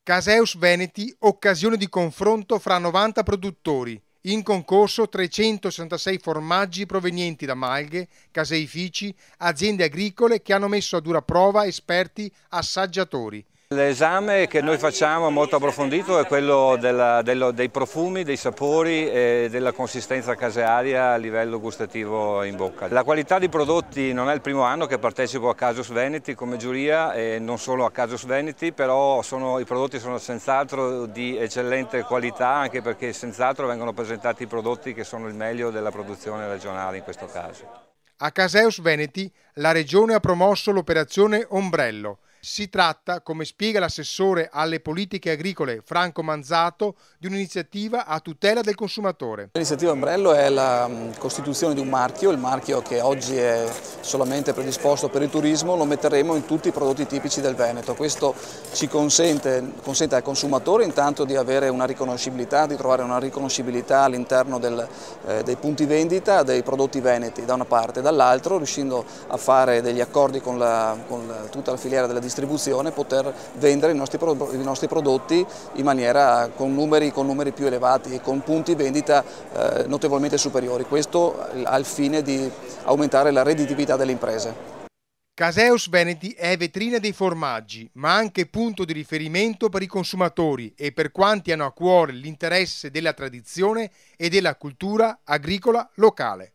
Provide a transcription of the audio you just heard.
Caseus Veneti, occasione di confronto fra 90 produttori. In concorso 366 formaggi provenienti da malghe, caseifici, aziende agricole che hanno messo a dura prova esperti assaggiatori. L'esame che noi facciamo molto approfondito è quello dei profumi, dei sapori e della consistenza casearia a livello gustativo in bocca. La qualità dei prodotti non è il primo anno che partecipo a Caseus Veneti come giuria e non solo a Caseus Veneti, però i prodotti sono senz'altro di eccellente qualità, anche perché senz'altro vengono presentati i prodotti che sono il meglio della produzione regionale in questo caso. A Caseus Veneti la Regione ha promosso l'operazione Ombrello. Si tratta, come spiega l'assessore alle politiche agricole Franco Manzato, di un'iniziativa a tutela del consumatore. L'iniziativa Ombrello è la costituzione di un marchio, il marchio che oggi è solamente predisposto per il turismo, lo metteremo in tutti i prodotti tipici del Veneto. Questo ci consente al consumatore intanto di avere una riconoscibilità, di trovare una riconoscibilità all'interno dei punti vendita dei prodotti veneti da una parte, dall'altro riuscendo a fare degli accordi con tutta la filiera della distribuzione, poter vendere i nostri prodotti in maniera con numeri più elevati e con punti vendita notevolmente superiori. Questo al fine di aumentare la redditività delle imprese. Caseus Veneti è vetrina dei formaggi, ma anche punto di riferimento per i consumatori e per quanti hanno a cuore l'interesse della tradizione e della cultura agricola locale.